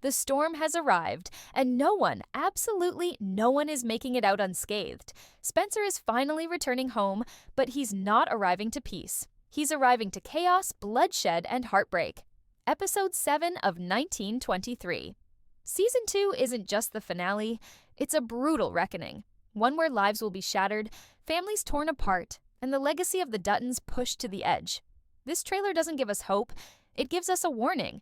The storm has arrived, and no one, absolutely no one, is making it out unscathed. Spencer is finally returning home, but he's not arriving to peace. He's arriving to chaos, bloodshed, and heartbreak. Episode 7 of 1923. Season 2 isn't just the finale, it's a brutal reckoning. One where lives will be shattered, families torn apart, and the legacy of the Duttons pushed to the edge. This trailer doesn't give us hope, it gives us a warning.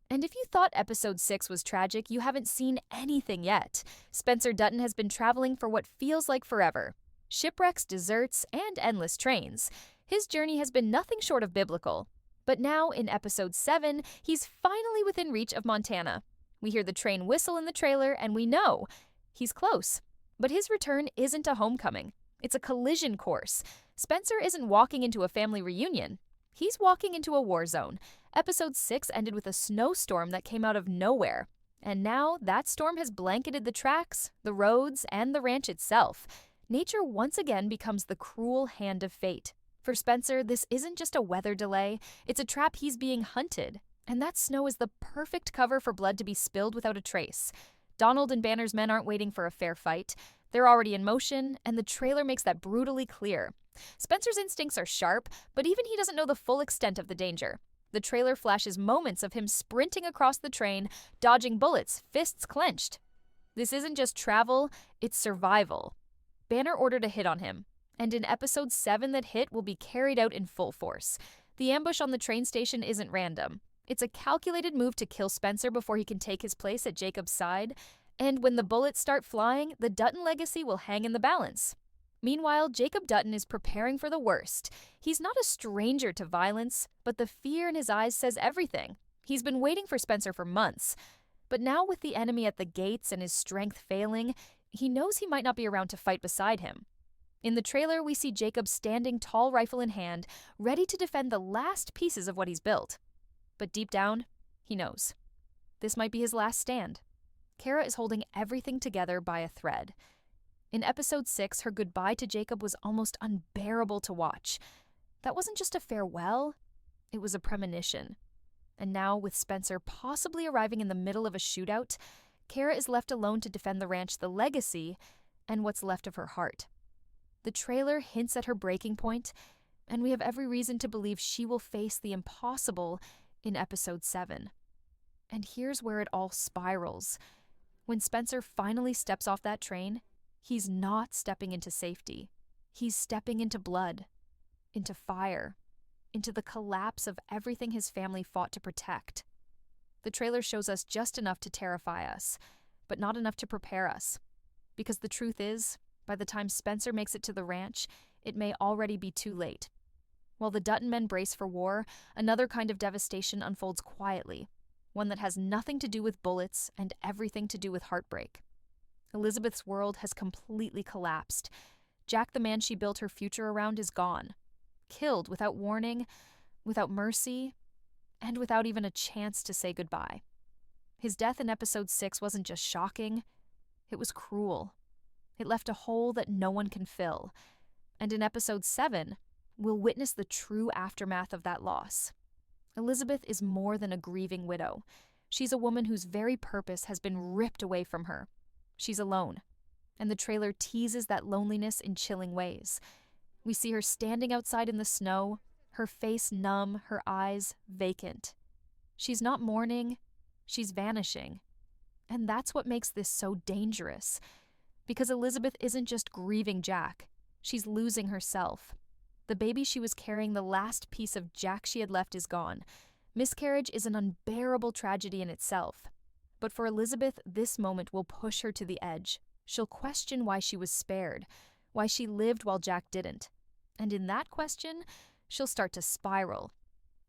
And if you thought episode 6 was tragic, you haven't seen anything yet. Spencer Dutton has been traveling for what feels like forever. Shipwrecks, deserts, and endless trains. His journey has been nothing short of biblical. But now, in episode 7, he's finally within reach of Montana. We hear the train whistle in the trailer, and we know he's close. But his return isn't a homecoming. It's a collision course. Spencer isn't walking into a family reunion. He's walking into a war zone. Episode 6 ended with a snowstorm that came out of nowhere. And now that storm has blanketed the tracks, the roads, and the ranch itself. Nature once again becomes the cruel hand of fate. For Spencer, this isn't just a weather delay, it's a trap. He's being hunted. And that snow is the perfect cover for blood to be spilled without a trace. Donald and Banner's men aren't waiting for a fair fight. They're already in motion, and the trailer makes that brutally clear. Spencer's instincts are sharp, but even he doesn't know the full extent of the danger. The trailer flashes moments of him sprinting across the train, dodging bullets, fists clenched. This isn't just travel, it's survival. Banner ordered a hit on him, and in episode 7 that hit will be carried out in full force. The ambush on the train station isn't random. It's a calculated move to kill Spencer before he can take his place at Jacob's side, and when the bullets start flying, the Dutton legacy will hang in the balance. Meanwhile, Jacob Dutton is preparing for the worst. He's not a stranger to violence, but the fear in his eyes says everything. He's been waiting for Spencer for months. But now with the enemy at the gates and his strength failing, he knows he might not be around to fight beside him. In the trailer, we see Jacob standing tall, rifle in hand, ready to defend the last pieces of what he's built. But deep down, he knows. This might be his last stand. Kara is holding everything together by a thread. In episode 6, her goodbye to Jacob was almost unbearable to watch. That wasn't just a farewell, it was a premonition. And now, with Spencer possibly arriving in the middle of a shootout, Kara is left alone to defend the ranch, the legacy, and what's left of her heart. The trailer hints at her breaking point, and we have every reason to believe she will face the impossible in episode 7. And here's where it all spirals. When Spencer finally steps off that train, he's not stepping into safety. He's stepping into blood, into fire, into the collapse of everything his family fought to protect. The trailer shows us just enough to terrify us, but not enough to prepare us. Because the truth is, by the time Spencer makes it to the ranch, it may already be too late. While the Dutton men brace for war, another kind of devastation unfolds quietly, one that has nothing to do with bullets and everything to do with heartbreak. Elizabeth's world has completely collapsed. Jack, the man she built her future around, is gone. Killed without warning, without mercy, and without even a chance to say goodbye. His death in episode 6 wasn't just shocking, it was cruel. It left a hole that no one can fill. And in episode 7, we'll witness the true aftermath of that loss. Elizabeth is more than a grieving widow. She's a woman whose very purpose has been ripped away from her. She's alone, and the trailer teases that loneliness in chilling ways. We see her standing outside in the snow, her face numb, her eyes vacant. She's not mourning, she's vanishing. And that's what makes this so dangerous. Because Elizabeth isn't just grieving Jack, she's losing herself. The baby she was carrying, the last piece of Jack she had left, is gone. Miscarriage is an unbearable tragedy in itself. But for Elizabeth, this moment will push her to the edge. She'll question why she was spared, why she lived while Jack didn't. And in that question, she'll start to spiral.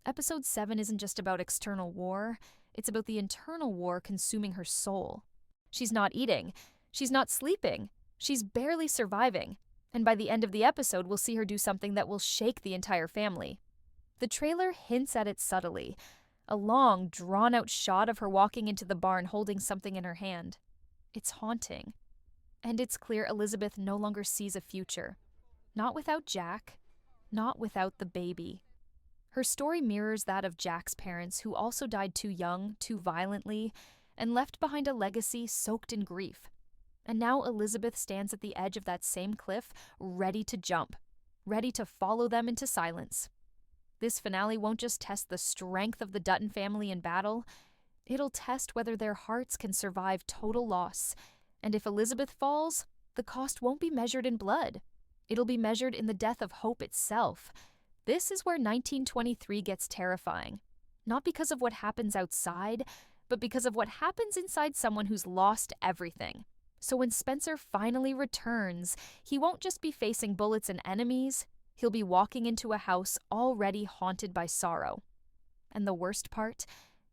Episode 7 isn't just about external war, it's about the internal war consuming her soul. She's not eating, she's not sleeping, she's barely surviving. And by the end of the episode, we'll see her do something that will shake the entire family. The trailer hints at it subtly. A long, drawn-out shot of her walking into the barn holding something in her hand. It's haunting. And it's clear Elizabeth no longer sees a future. Not without Jack, not without the baby. Her story mirrors that of Jack's parents, who also died too young, too violently, and left behind a legacy soaked in grief. And now Elizabeth stands at the edge of that same cliff, ready to jump, ready to follow them into silence. This finale won't just test the strength of the Dutton family in battle, it'll test whether their hearts can survive total loss. And if Elizabeth falls, the cost won't be measured in blood. It'll be measured in the death of hope itself. This is where 1923 gets terrifying. Not because of what happens outside, but because of what happens inside someone who's lost everything. So when Spencer finally returns, he won't just be facing bullets and enemies, he'll be walking into a house already haunted by sorrow. And the worst part,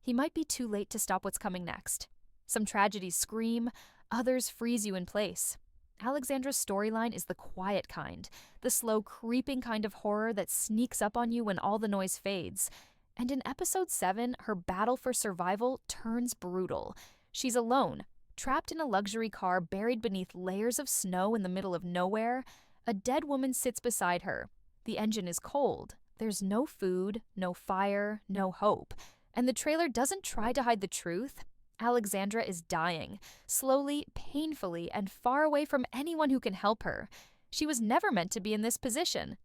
he might be too late to stop what's coming next. Some tragedies scream, others freeze you in place. Alexandra's storyline is the quiet kind, the slow, creeping kind of horror that sneaks up on you when all the noise fades. And in episode 7, her battle for survival turns brutal. She's alone, trapped in a luxury car buried beneath layers of snow in the middle of nowhere. A dead woman sits beside her. The engine is cold. There's no food, no fire, no hope. And the trailer doesn't try to hide the truth. Alexandra is dying, slowly, painfully, and far away from anyone who can help her. She was never meant to be in this position.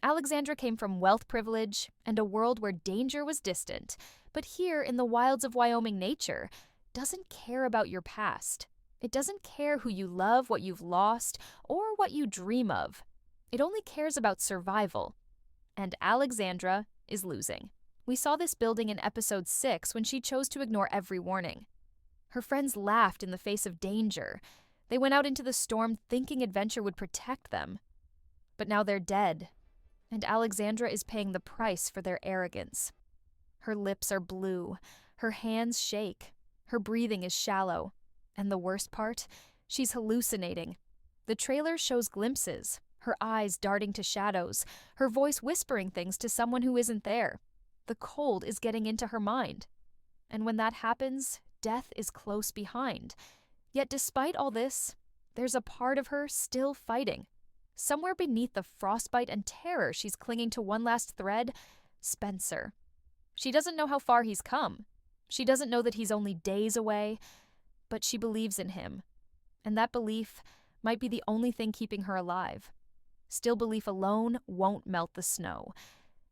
Alexandra came from wealth privilege and a world where danger was distant, but here in the wilds of Wyoming nature, doesn't care about your past. It doesn't care who you love, what you've lost, or what you dream of. It only cares about survival. And Alexandra is losing. We saw this building in episode 6 when she chose to ignore every warning. Her friends laughed in the face of danger. They went out into the storm thinking adventure would protect them. But now they're dead, and Alexandra is paying the price for their arrogance. Her lips are blue, her hands shake, her breathing is shallow, and the worst part, she's hallucinating. The trailer shows glimpses, her eyes darting to shadows, her voice whispering things to someone who isn't there. The cold is getting into her mind. And when that happens, death is close behind. Yet despite all this, there's a part of her still fighting. Somewhere beneath the frostbite and terror she's clinging to one last thread, Spencer. She doesn't know how far he's come. She doesn't know that he's only days away, but she believes in him. And that belief might be the only thing keeping her alive. Still, belief alone won't melt the snow.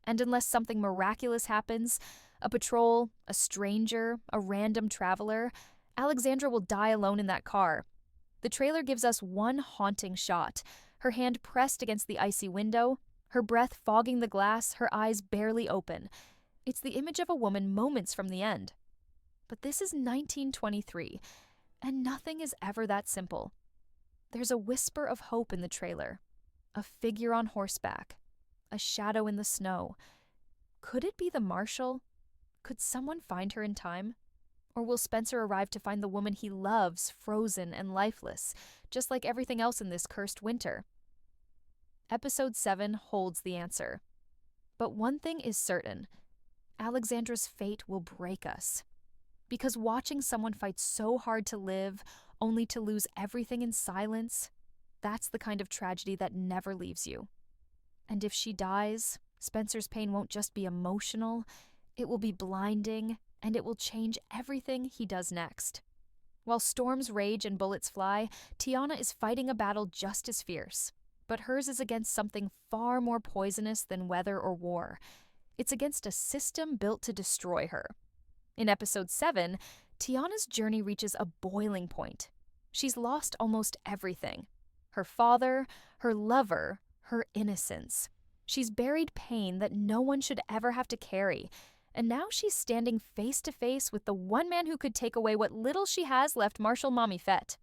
And unless something miraculous happens, a patrol, a stranger, a random traveler, Alexandra will die alone in that car. The trailer gives us one haunting shot, her hand pressed against the icy window, her breath fogging the glass, her eyes barely open. It's the image of a woman moments from the end. But this is 1923, and nothing is ever that simple. There's a whisper of hope in the trailer, a figure on horseback, a shadow in the snow. Could it be the marshal? Could someone find her in time? Or will Spencer arrive to find the woman he loves frozen and lifeless, just like everything else in this cursed winter? Episode 7 holds the answer. But one thing is certain. Alexandra's fate will break us. Because watching someone fight so hard to live, only to lose everything in silence, that's the kind of tragedy that never leaves you. And if she dies, Spencer's pain won't just be emotional, it will be blinding, and it will change everything he does next. While storms rage and bullets fly, Tiana is fighting a battle just as fierce. But hers is against something far more poisonous than weather or war. It's against a system built to destroy her. In episode 7, Tiana's journey reaches a boiling point. She's lost almost everything. Her father, her lover, her innocence. She's buried pain that no one should ever have to carry. And now she's standing face to face with the one man who could take away what little she has left, Marshal Mommy Fett.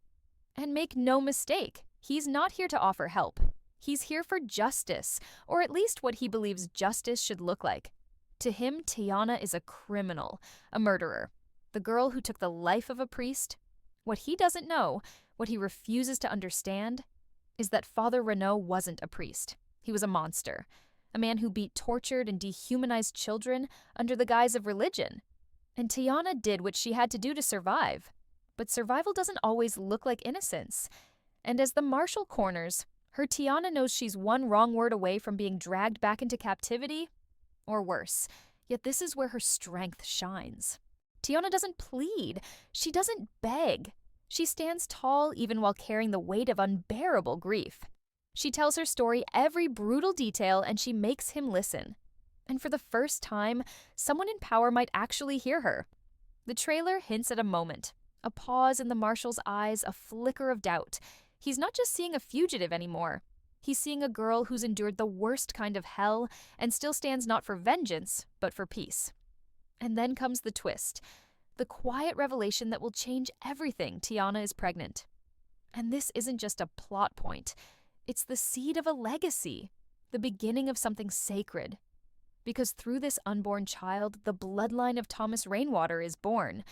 And make no mistake, he's not here to offer help. He's here for justice, or at least what he believes justice should look like. To him, Tiana is a criminal, a murderer, the girl who took the life of a priest. What he doesn't know, what he refuses to understand, is that Father Renaud wasn't a priest. He was a monster, a man who beat, tortured, and dehumanized children under the guise of religion. And Tiana did what she had to do to survive. But survival doesn't always look like innocence. And as the marshal corners, her Tiana knows she's one wrong word away from being dragged back into captivity, or worse. Yet this is where her strength shines. Tiana doesn't plead. She doesn't beg. She stands tall even while carrying the weight of unbearable grief. She tells her story every brutal detail and she makes him listen. And for the first time, someone in power might actually hear her. The trailer hints at a moment. A pause in the marshal's eyes, a flicker of doubt. He's not just seeing a fugitive anymore. He's seeing a girl who's endured the worst kind of hell and still stands not for vengeance, but for peace. And then comes the twist. The quiet revelation that will change everything. Tiana is pregnant. And this isn't just a plot point. It's the seed of a legacy, the beginning of something sacred. Because through this unborn child, the bloodline of Thomas Rainwater is born,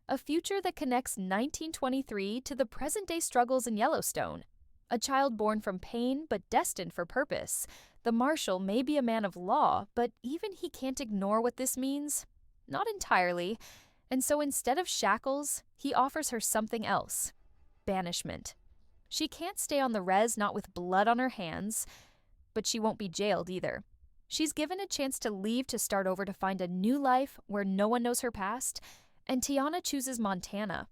a future that connects 1923 to the present-day struggles in Yellowstone. A child born from pain but destined for purpose. The marshal may be a man of law, but even he can't ignore what this means. Not entirely. And so instead of shackles, he offers her something else. Banishment. She can't stay on the res, not with blood on her hands, but she won't be jailed either. She's given a chance to leave to start over to find a new life where no one knows her past, and Tiana chooses Montana,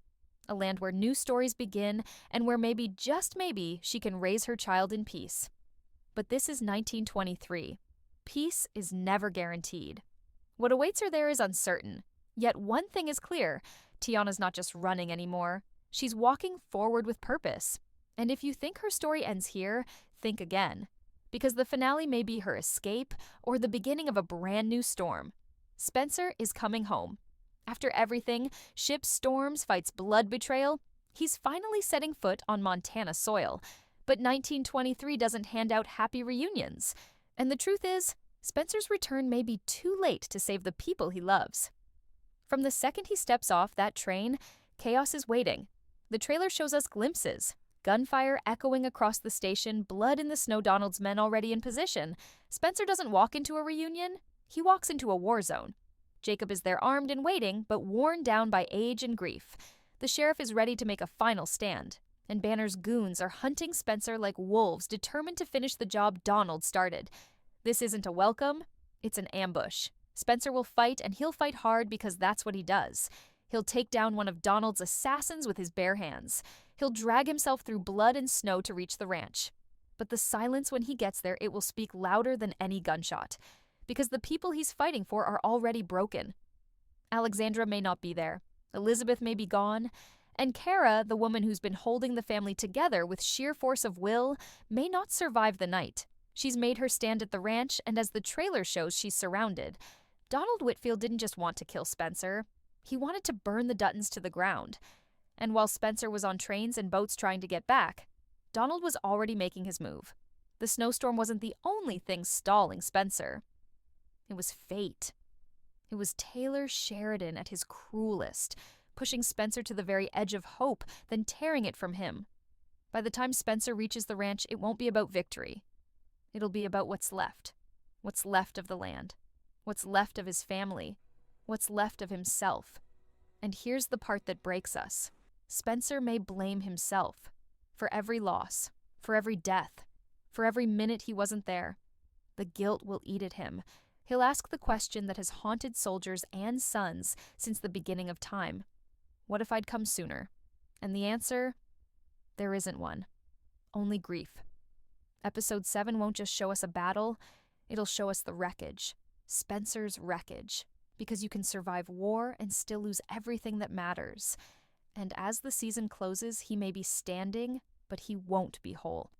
a land where new stories begin and where maybe, just maybe, she can raise her child in peace. But this is 1923. Peace is never guaranteed. What awaits her there is uncertain. Yet one thing is clear, Tiana's not just running anymore. She's walking forward with purpose. And if you think her story ends here, think again. Because the finale may be her escape or the beginning of a brand new storm. Spencer is coming home. After everything, ships, storms, fights, blood betrayal, he's finally setting foot on Montana soil. But 1923 doesn't hand out happy reunions. And the truth is, Spencer's return may be too late to save the people he loves. From the second he steps off that train, chaos is waiting. The trailer shows us glimpses. Gunfire echoing across the station, blood in the snow. Donald's men already in position. Spencer doesn't walk into a reunion, he walks into a war zone. Jacob is there armed and waiting, but worn down by age and grief. The sheriff is ready to make a final stand, and Banner's goons are hunting Spencer like wolves, determined to finish the job Donald started. This isn't a welcome, it's an ambush. Spencer will fight, and he'll fight hard because that's what he does. He'll take down one of Donald's assassins with his bare hands. He'll drag himself through blood and snow to reach the ranch. But the silence when he gets there, it will speak louder than any gunshot. Because the people he's fighting for are already broken. Alexandra may not be there. Elizabeth may be gone. And Kara, the woman who's been holding the family together with sheer force of will, may not survive the night. She's made her stand at the ranch, and as the trailer shows, she's surrounded. Donald Whitfield didn't just want to kill Spencer. He wanted to burn the Duttons to the ground. And while Spencer was on trains and boats trying to get back, Donald was already making his move. The snowstorm wasn't the only thing stalling Spencer. It was fate. It was Taylor Sheridan at his cruelest, pushing Spencer to the very edge of hope, then tearing it from him. By the time Spencer reaches the ranch, it won't be about victory. It'll be about what's left. What's left of the land. What's left of his family. What's left of himself. And here's the part that breaks us. Spencer may blame himself for every loss, for every death, for every minute he wasn't there. The guilt will eat at him. He'll ask the question that has haunted soldiers and sons since the beginning of time. What if I'd come sooner? And the answer? There isn't one. Only grief. Episode 7 won't just show us a battle, it'll show us the wreckage. Spencer's wreckage. Because you can survive war and still lose everything that matters. And as the season closes, he may be standing, but he won't be whole.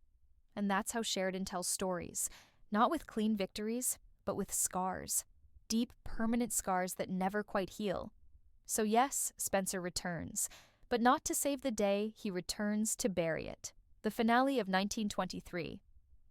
And that's how Sheridan tells stories. Not with clean victories, but with scars. Deep, permanent scars that never quite heal. So yes, Spencer returns. But not to save the day, he returns to bury it. The finale of 1923.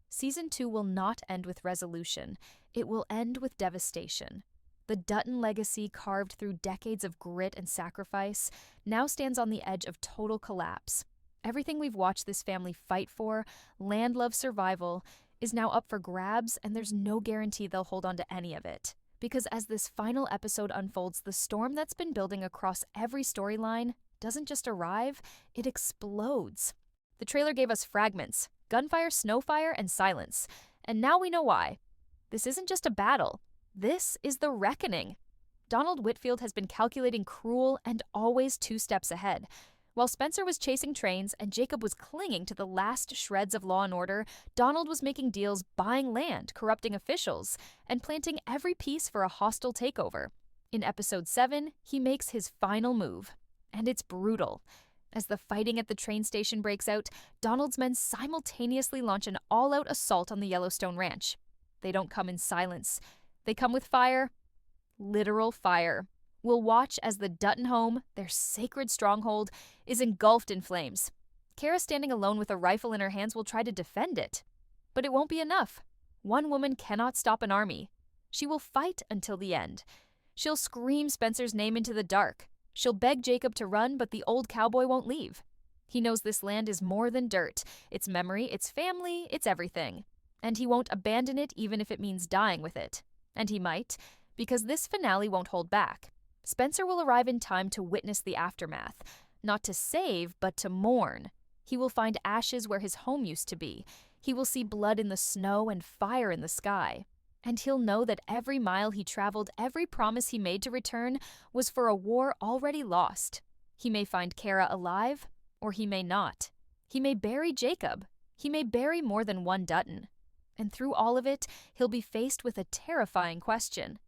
Season 2 will not end with resolution. It will end with devastation. The Dutton legacy, carved through decades of grit and sacrifice, now stands on the edge of total collapse. Everything we've watched this family fight for, land, love, survival, is now up for grabs, and there's no guarantee they'll hold on to any of it. Because as this final episode unfolds, the storm that's been building across every storyline doesn't just arrive, it explodes. The trailer gave us fragments, gunfire, snowfire, and silence. And now we know why. This isn't just a battle. This is the reckoning. Donald Whitfield has been calculating cruel and always 2 steps ahead. While Spencer was chasing trains and Jacob was clinging to the last shreds of law and order, Donald was making deals, buying land, corrupting officials, and planting every piece for a hostile takeover. In episode 7, he makes his final move, and it's brutal. As the fighting at the train station breaks out, Donald's men simultaneously launch an all-out assault on the Yellowstone ranch. They don't come in silence. They come with fire. Literal fire. We'll watch as the Dutton home, their sacred stronghold, is engulfed in flames. Kara, standing alone with a rifle in her hands, will try to defend it. But it won't be enough. One woman cannot stop an army. She will fight until the end. She'll scream Spencer's name into the dark. She'll beg Jacob to run, but the old cowboy won't leave. He knows this land is more than dirt. It's memory, it's family, it's everything. And he won't abandon it even if it means dying with it. And he might, because this finale won't hold back. Spencer will arrive in time to witness the aftermath. Not to save, but to mourn. He will find ashes where his home used to be. He will see blood in the snow and fire in the sky. And he'll know that every mile he traveled, every promise he made to return, was for a war already lost. He may find Kara alive, or he may not. He may bury Jacob. He may bury more than one Dutton. And through all of it, he'll be faced with a terrifying question.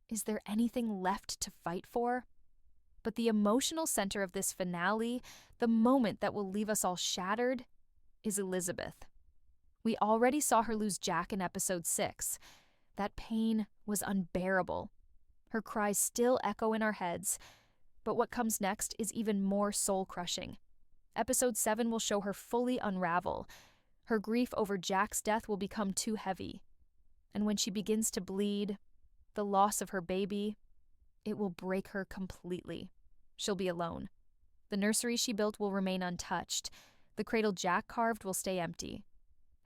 Is there anything left to fight for? But the emotional center of this finale, the moment that will leave us all shattered, is Elizabeth. We already saw her lose Jack in episode 6. That pain was unbearable. Her cries still echo in our heads, but what comes next is even more soul-crushing. Episode 7 will show her fully unravel. Her grief over Jack's death will become too heavy. And when she begins to bleed, the loss of her baby, it will break her completely. She'll be alone. The nursery she built will remain untouched. The cradle Jack carved will stay empty.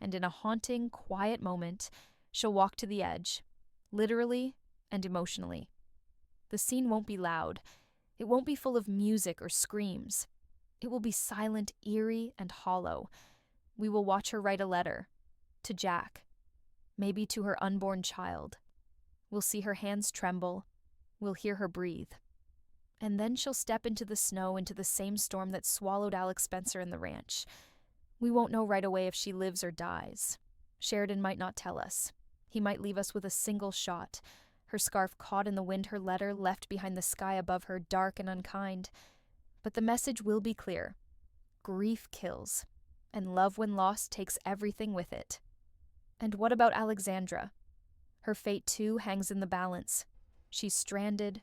And in a haunting, quiet moment, she'll walk to the edge, literally and emotionally. The scene won't be loud. It won't be full of music or screams. It will be silent, eerie, and hollow. We will watch her write a letter to Jack, maybe to her unborn child. We'll see her hands tremble. We'll hear her breathe. And then she'll step into the snow, into the same storm that swallowed Alex Spencer and the ranch. We won't know right away if she lives or dies. Sheridan might not tell us. He might leave us with a single shot. Her scarf caught in the wind, her letter left behind the sky above her, dark and unkind. But the message will be clear. Grief kills, and love when lost takes everything with it. And what about Alexandra? Her fate too hangs in the balance. She's stranded,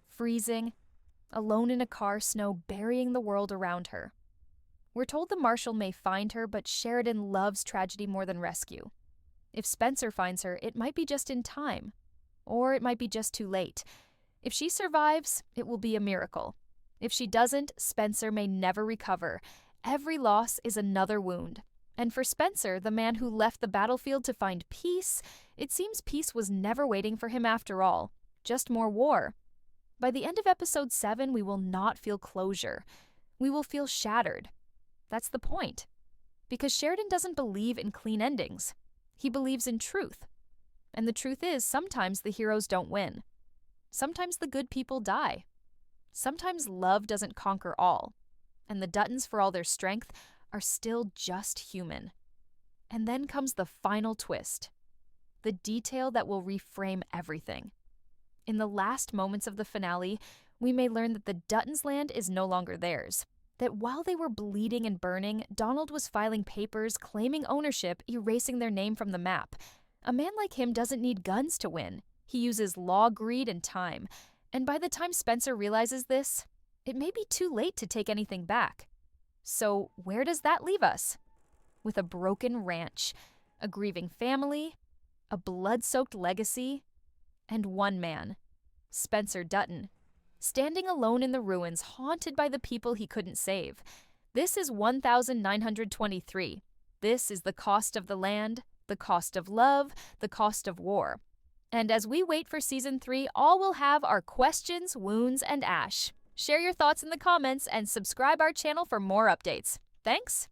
freezing, alone in a car, snow burying the world around her. We're told the marshal may find her, but Sheridan loves tragedy more than rescue. If Spencer finds her, it might be just in time, or it might be just too late. If she survives, it will be a miracle. If she doesn't, Spencer may never recover. Every loss is another wound. And for Spencer, the man who left the battlefield to find peace, it seems peace was never waiting for him after all, just more war. By the end of episode 7, we will not feel closure. We will feel shattered. That's the point. Because Sheridan doesn't believe in clean endings. He believes in truth. And the truth is, sometimes the heroes don't win. Sometimes the good people die. Sometimes love doesn't conquer all. And the Duttons, for all their strength, are still just human. And then comes the final twist. The detail that will reframe everything. In the last moments of the finale, we may learn that the Duttons' land is no longer theirs. That while they were bleeding and burning, Donald was filing papers, claiming ownership, erasing their name from the map. A man like him doesn't need guns to win. He uses law, greed, and time. And by the time Spencer realizes this, it may be too late to take anything back. So where does that leave us? With a broken ranch, a grieving family, a blood-soaked legacy, and one man, Spencer Dutton, standing alone in the ruins, haunted by the people he couldn't save. This is 1923. This is the cost of the land, the cost of love, the cost of war. And as we wait for Season 3, all we'll have are questions, wounds, and ash. Share your thoughts in the comments and subscribe our channel for more updates. Thanks!